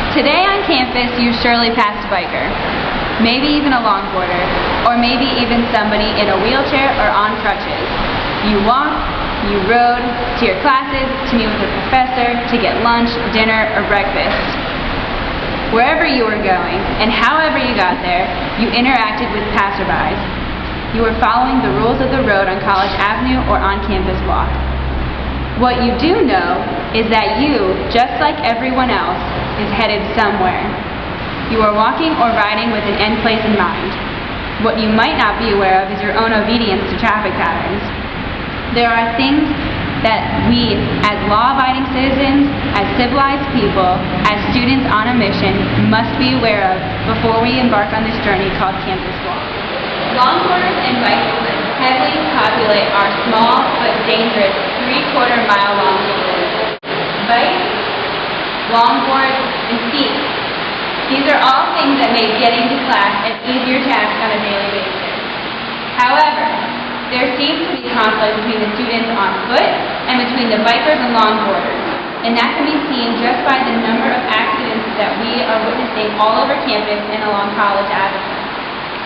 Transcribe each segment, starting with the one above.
Today on campus, you surely passed a biker, maybe even a longboarder, or maybe even somebody in a wheelchair or on crutches. You walked, you rode to your classes, to meet with a professor, to get lunch, dinner, or breakfast. Wherever you were going, and however you got there, you interacted with passerbys. You were following the rules of the road on College Avenue or on-campus walk. What you do know is that you, just like everyone else, is headed somewhere. You are walking or riding with an end place in mind. What you might not be aware of is your own obedience to traffic patterns. There are things that we, as law-abiding citizens, as civilized people, as students on a mission, must be aware of before we embark on this journey called Campus Walk. Longboarders and bicyclists heavily populate our small but dangerous 3/4-mile long neighborhood. Bikes, longboards, and feet. These are all things that make getting to class an easier task on a daily basis. However, there seems to be conflict between the students on foot and between the bikers and longboarders, and that can be seen just by the number of accidents that we are witnessing all over campus and along College Avenue.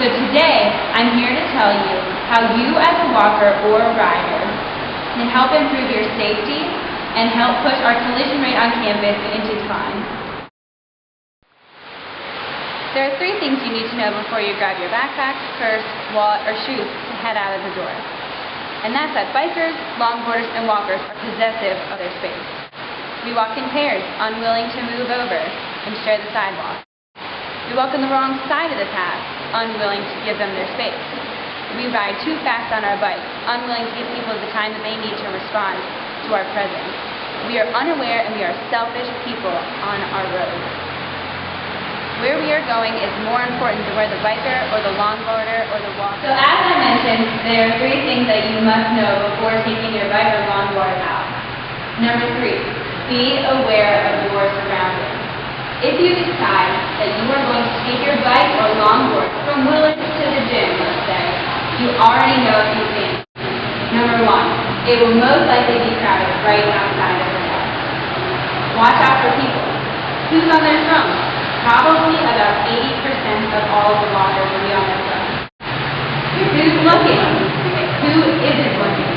So today, I'm here to tell you how you as a walker or a rider can help improve your safety and help push our collision rate on campus into decline. There are 3 things you need to know before you grab your backpack, purse, wallet, or shoes to head out of the door. And that's that bikers, longboarders, and walkers are possessive of their space. We walk in pairs, unwilling to move over and share the sidewalk. We walk on the wrong side of the path, unwilling to give them their space. We ride too fast on our bikes, unwilling to give people the time that they need to respond to our presence. We are unaware and we are selfish people on our roads. Where we are going is more important than where the biker or the longboarder or the walker. So as I mentioned, there are 3 things that you must know before taking your bike or longboard out. Number 3, be aware of your surroundings. If you decide that you are going to take your bike or longboard from Willard to the gym, let's say, you already know a few things. Number 1, it will most likely be crowded right outside of the door. Watch out for people. Who's on their phone? Probably about 80% of all of the walkers will be on their phone. Who's looking? Who isn't looking?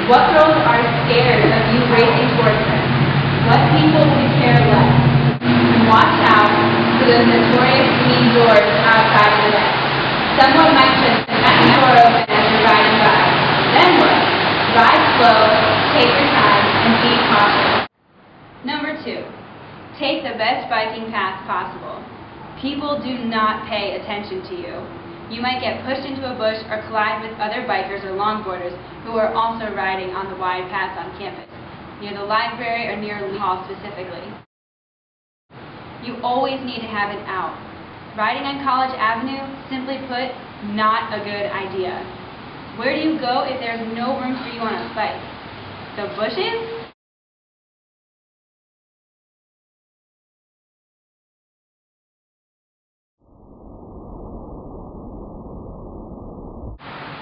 What girls are scared of you racing towards them? What people could care less? And watch out for those notorious mean doors outside the net. Someone might just let the door open as you're riding by. Then what? Ride slow, take your time, and be cautious. Number 2. Take the best biking path possible. People do not pay attention to you. You might get pushed into a bush or collide with other bikers or longboarders who are also riding on the wide paths on campus, near the library or near Lee Hall specifically. You always need to have it out. Riding on College Avenue, simply put, not a good idea. Where do you go if there's no room for you on a bike? The bushes?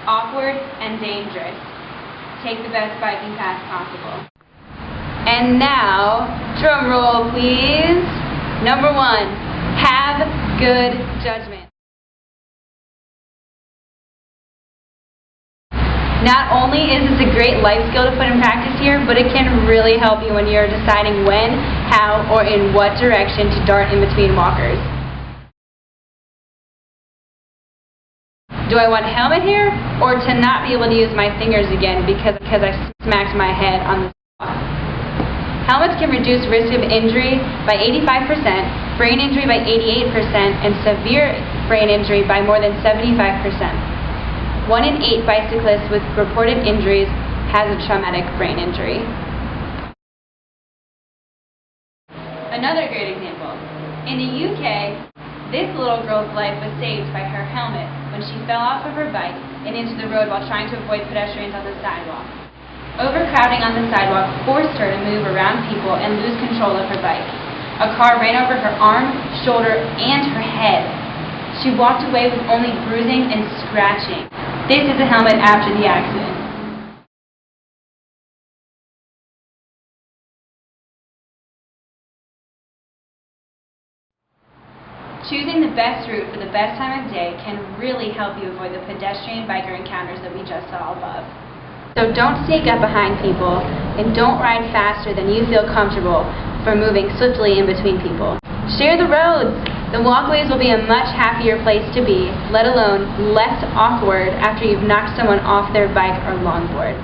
Awkward and dangerous. Take the best biking path possible. And now, drum roll please. Number 1, have good judgment. Not only is this a great life skill to put in practice here, but it can really help you when you're deciding when, how, or in what direction to dart in between walkers. Do I want a helmet here, or to not be able to use my fingers again because I smacked my head on the spot? Helmets can reduce risk of injury by 85%, brain injury by 88%, and severe brain injury by more than 75%. 1 in 8 bicyclists with reported injuries has a traumatic brain injury. Another great example. In the UK, this little girl's life was saved by her helmet when she fell off of her bike and into the road while trying to avoid pedestrians on the sidewalk. Overcrowding on the sidewalk forced her to move around people and lose control of her bike. A car ran over her arm, shoulder, and her head. She walked away with only bruising and scratching. This is a helmet after the accident. Choosing the best route for the best time of day can really help you avoid the pedestrian biker encounters that we just saw above. So don't sneak up behind people, and don't ride faster than you feel comfortable for moving swiftly in between people. Share the roads! The walkways will be a much happier place to be, let alone less awkward after you've knocked someone off their bike or longboard.